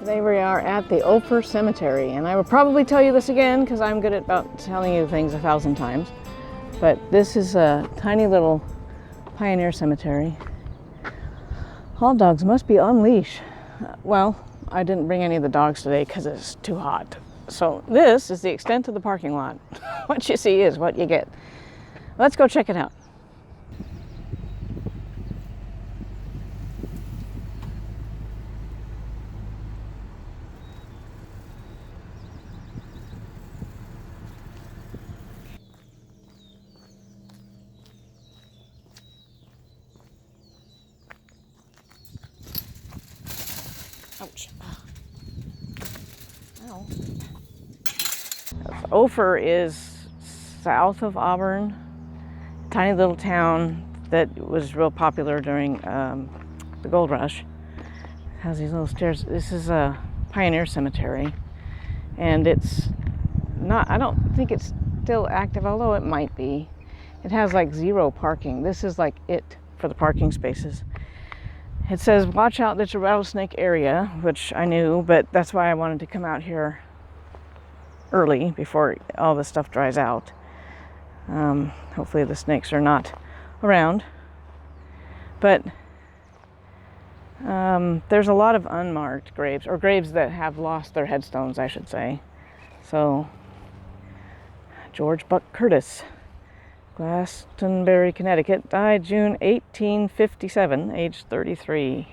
Today we are at the Ophir Cemetery, and I will probably tell you this again because I'm good at about telling you things 1,000 times. But this is a tiny little pioneer cemetery. All dogs must be on leash. Well, I didn't bring any of the dogs today because it's too hot. So this is the extent of the parking lot. What you see is what you get. Let's go check it out. Ouch. Ow. Ophir is south of Auburn, tiny little town that was real popular during the gold rush. It has these little stairs. This is a pioneer cemetery, and it's not, I don't think it's still active, although it might be. It has like 0 parking. This is like it for the parking spaces. It says, watch out, it's a rattlesnake area, which I knew, but that's why I wanted to come out here early before all this stuff dries out. Hopefully the snakes are not around. But there's a lot of unmarked graves, or graves that have lost their headstones, I should say. So, George Buck Curtis, Glastonbury, Connecticut, died June 1857, age 33.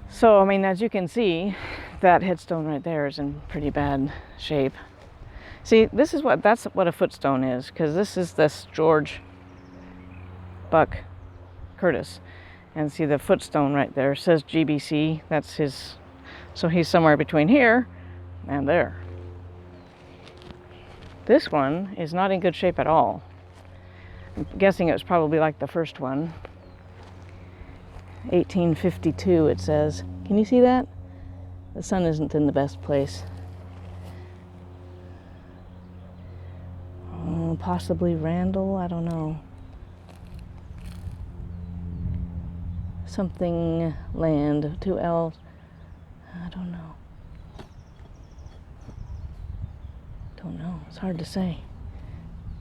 So, I mean, as you can see, that headstone right there is in pretty bad shape. See, that's what a footstone is, because this George Buck Curtis. And see the footstone right there says GBC, that's his, so he's somewhere between here and there. This one is not in good shape at all. I'm guessing it was probably like the first one. 1852 it says. Can you see that? The sun isn't in the best place. Oh, possibly Randall, I don't know. Something land, 2 L's. I don't know. Don't know, it's hard to say.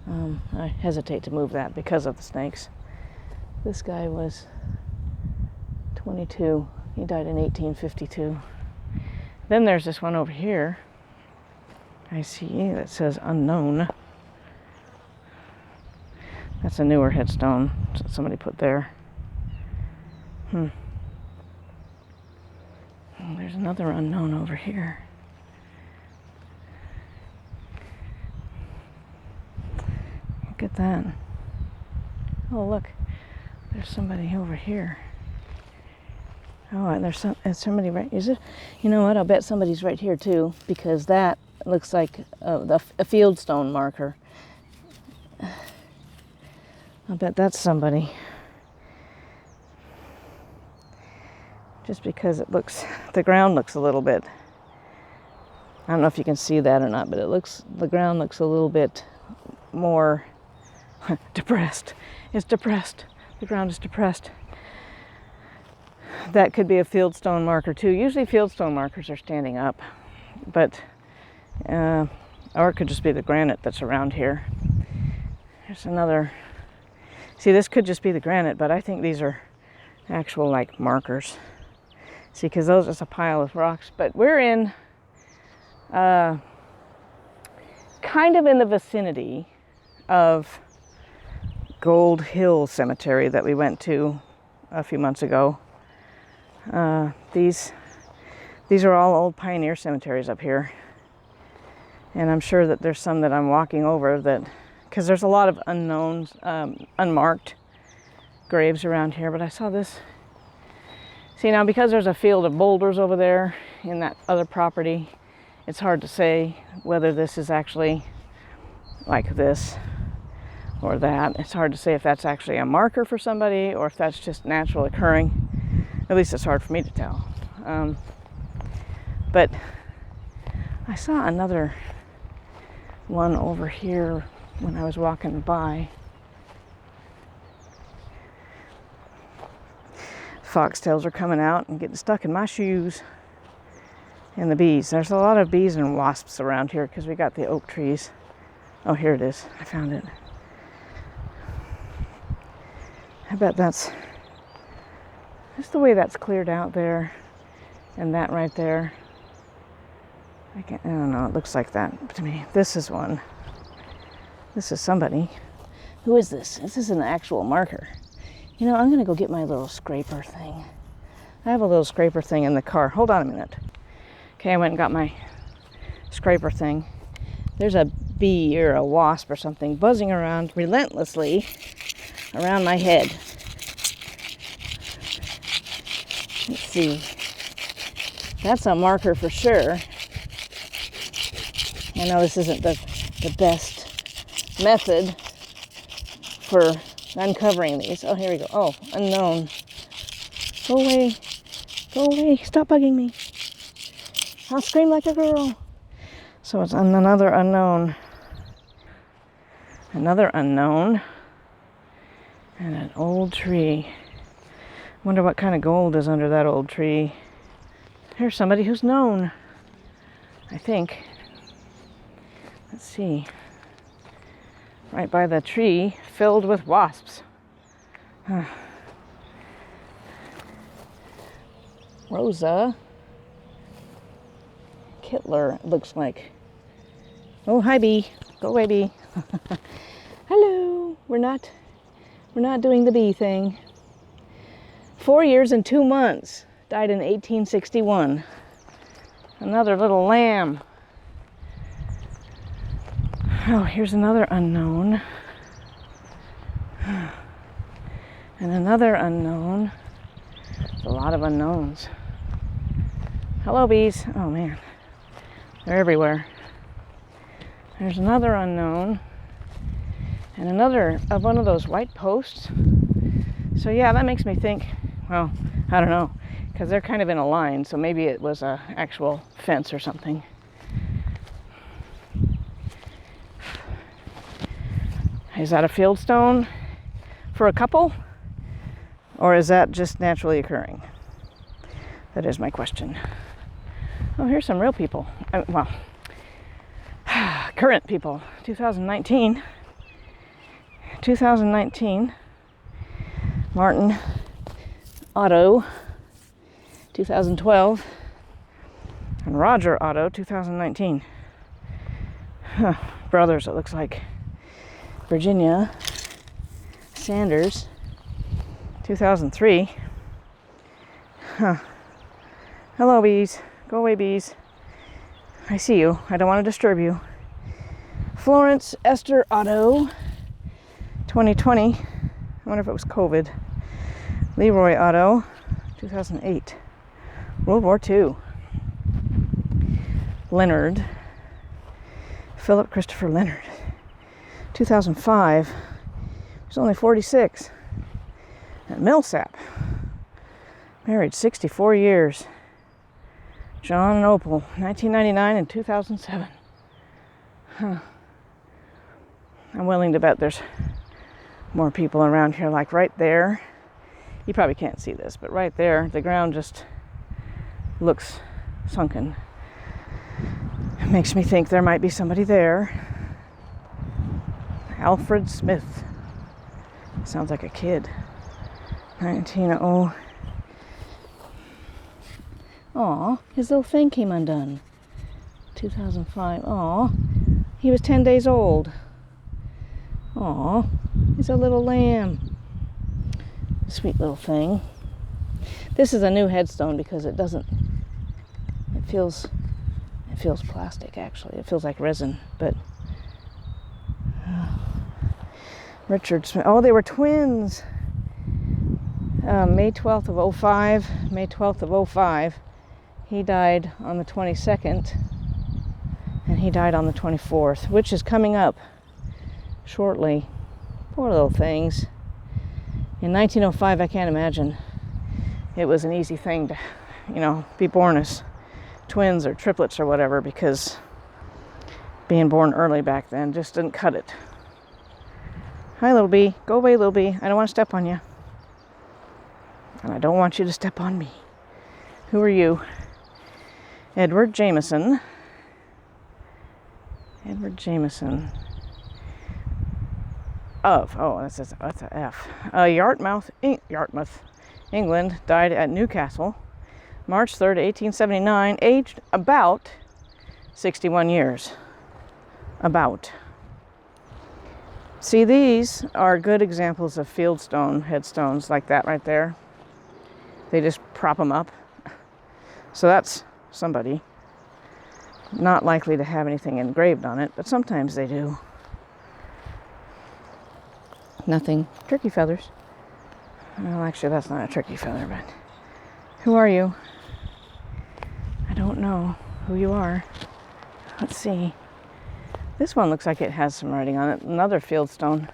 I hesitate to move that because of the snakes. This guy was 22. He died in 1852. Then there's this one over here. I see that says unknown. That's a newer headstone that somebody put there. There's another unknown over here. Look at that. Oh, look. There's somebody over here. Oh, and there's somebody right. Is it? You know what? I'll bet somebody's right here too, because that looks like a fieldstone marker. I'll bet that's somebody. Just because the ground looks a little bit. I don't know if you can see that or not, but the ground looks a little bit more depressed. It's depressed. The ground is depressed. That could be a fieldstone marker too. Usually fieldstone markers are standing up, but or it could just be the granite that's around here. There's another. See, this could just be the granite, but I think these are actual like markers. See, because those are a pile of rocks. But we're in kind of in the vicinity of Gold Hill Cemetery that we went to a few months ago. These are all old pioneer cemeteries up here, and I'm sure that there's some that I'm walking over that, because there's a lot of unknowns, unmarked graves around here. But I saw this. See, now because there's a field of boulders over there in that other property, it's hard to say whether this is actually like this or that. It's hard to say if that's actually a marker for somebody or if that's just natural occurring. At least it's hard for me to tell. But I saw another one over here when I was walking by. Foxtails are coming out and getting stuck in my shoes. And the bees. There's a lot of bees and wasps around here because we got the oak trees. Oh, here it is. I found it. I bet that's just the way that's cleared out there. And that right there. I don't know. It looks like that to me. This is one. This is somebody. Who is this? This is an actual marker. You know, I'm going to go get my little scraper thing. I have a little scraper thing in the car. Hold on a minute. Okay, I went and got my scraper thing. There's a bee or a wasp or something buzzing around relentlessly around my head. Let's see. That's a marker for sure. I know this isn't the best method for uncovering these. Oh, here we go. Oh, unknown. Go away. Go away. Stop bugging me. I'll scream like a girl. So it's another unknown. Another unknown. And an old tree. Wonder what kind of gold is under that old tree. Here's somebody who's known. I think. Let's see. Right by the tree filled with wasps. Rosa Kittler, it looks like. Oh, hi bee. Go away, bee. Hello. We're not doing the bee thing. 4 years and 2 months. Died in 1861. Another little lamb. Oh, here's another unknown. And another unknown. There's a lot of unknowns. Hello, bees. Oh, man. They're everywhere. There's another unknown. And another of one of those white posts. So, yeah, that makes me think, well, I don't know. Because they're kind of in a line. So maybe it was an actual fence or something. Is that a fieldstone for a couple? Or is that just naturally occurring? That is my question. Oh, here's some real people. Well, current people. 2019. Martin Otto, 2012. And Roger Otto, 2019. Brothers, it looks like. Virginia Sanders, 2003. Hello, bees. Go away, bees. I see you. I don't want to disturb you. Florence Esther Otto, 2020. I wonder if it was COVID. Leroy Otto, 2008. World War II. Leonard. Philip Christopher Leonard. 2005, he was only 46. And Millsap, married 64 years. John and Opal, 1999 and 2007. I'm willing to bet there's more people around here, like right there. You probably can't see this, but right there, the ground just looks sunken. It makes me think there might be somebody there. Alfred Smith. Sounds like a kid. 1900. Aw, his little thing came undone. 2005. Aw, he was 10 days old. Aw, he's a little lamb. Sweet little thing. This is a new headstone because it feels plastic actually. It feels like resin, but Richard Smith. Oh, they were twins. May 12th of 05. May 12th of 05. He died on the 22nd. And he died on the 24th, which is coming up shortly. Poor little things. In 1905, I can't imagine it was an easy thing to, be born as twins or triplets or whatever, because being born early back then just didn't cut it. Hi, little bee. Go away, little bee. I don't want to step on you. And I don't want you to step on me. Who are you? Edward Jameson. Edward Jameson. That's an F. Yarmouth, England, died at Newcastle, March 3rd, 1879, aged about 61 years. About. See, these are good examples of fieldstone headstones like that right there. They just prop them up. So that's somebody. Not likely to have anything engraved on it, but sometimes they do. Nothing. Turkey feathers. Well, actually, that's not a turkey feather, but who are you? I don't know who you are. Let's see. This one looks like it has some writing on it. Another fieldstone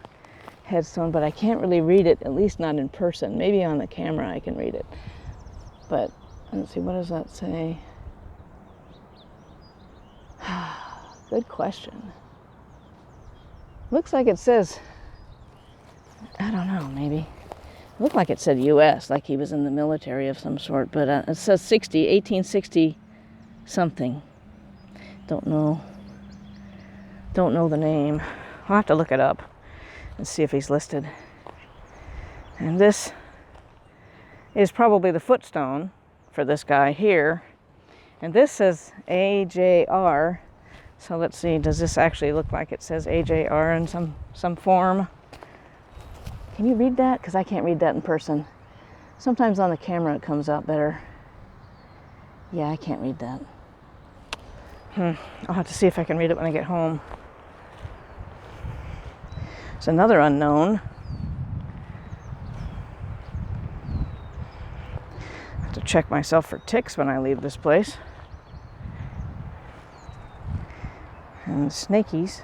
headstone, but I can't really read it, at least not in person. Maybe on the camera I can read it. But let's see, what does that say? Good question. Looks like it says, I don't know, maybe. Looked like it said U.S., like he was in the military of some sort, but it says 1860 something. Don't know the name. I'll have to look it up and see if he's listed. And this is probably the footstone for this guy here. And this says AJR. So let's see, does this actually look like it says AJR in some form? Can you read that? Because I can't read that in person. Sometimes on the camera it comes out better. Yeah, I can't read that. I'll have to see if I can read it when I get home. It's another unknown. I have to check myself for ticks when I leave this place. And snakies.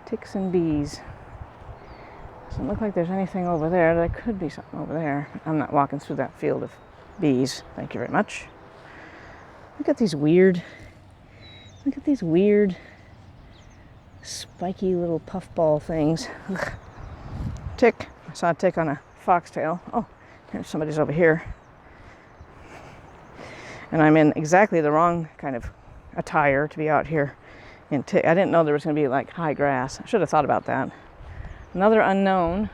Ticks and bees. Doesn't look like there's anything over there. There could be something over there. I'm not walking through that field of bees. Thank you very much. Look at these weird spiky little puffball things. Ugh. Tick. I saw a tick on a foxtail. Oh, there's somebody's over here. And I'm in exactly the wrong kind of attire to be out here. I didn't know there was going to be like high grass. I should have thought about that. Another unknown.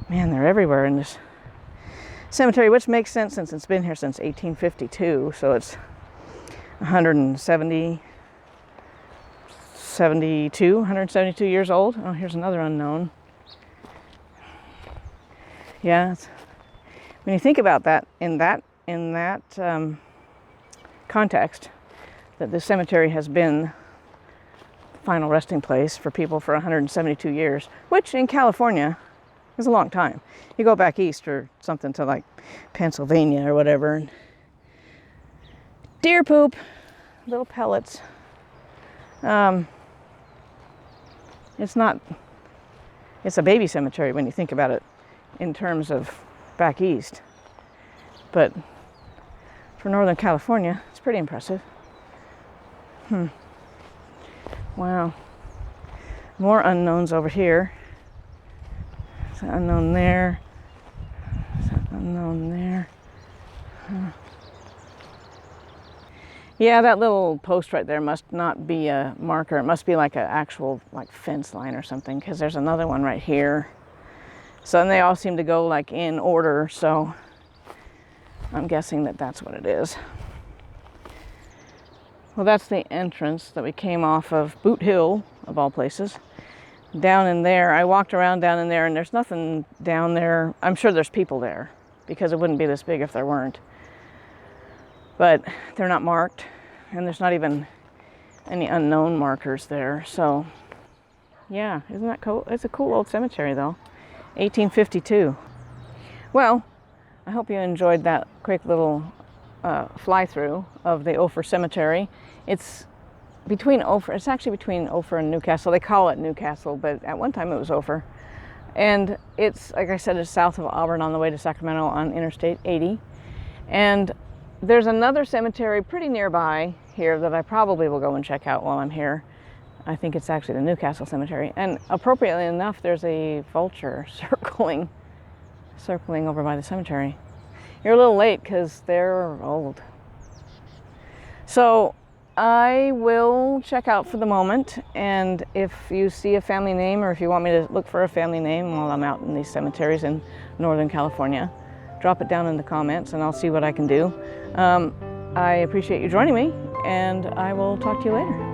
Man, they're everywhere in this cemetery, which makes sense since it's been here since 1852. So it's 172 years old. Oh, here's another unknown. Yeah, when you think about that in that context, that this cemetery has been the final resting place for people for 172 years, which in California is a long time. You go back east or something to like Pennsylvania or whatever, and deer poop, little pellets. It's a baby cemetery when you think about it in terms of back east. But for Northern California, it's pretty impressive. Wow. More unknowns over here. There's an unknown there. There's an unknown there. Yeah, that little post right there must not be a marker. It must be like an actual fence line or something, because there's another one right here. So then they all seem to go like in order, so I'm guessing that that's what it is. Well, that's the entrance that we came off of, Boot Hill, of all places. Down in there, I walked around down in there, and there's nothing down there. I'm sure there's people there, because it wouldn't be this big if there weren't. But they're not marked, and there's not even any unknown markers there. So, yeah, isn't that cool? It's a cool old cemetery, though. 1852. Well, I hope you enjoyed that quick little fly-through of the Ophir Cemetery. It's actually between Ophir and Newcastle. They call it Newcastle, but at one time it was Ophir. And it's, like I said, it's south of Auburn on the way to Sacramento on Interstate 80. And there's another cemetery pretty nearby here that I probably will go and check out while I'm here. I think it's actually the Newcastle Cemetery. And appropriately enough, there's a vulture circling circling over by the cemetery. You're a little late because they're old. So I will check out for the moment, and if you see a family name or if you want me to look for a family name while I'm out in these cemeteries in Northern California, drop it down in the comments and I'll see what I can do. I appreciate you joining me, and I will talk to you later.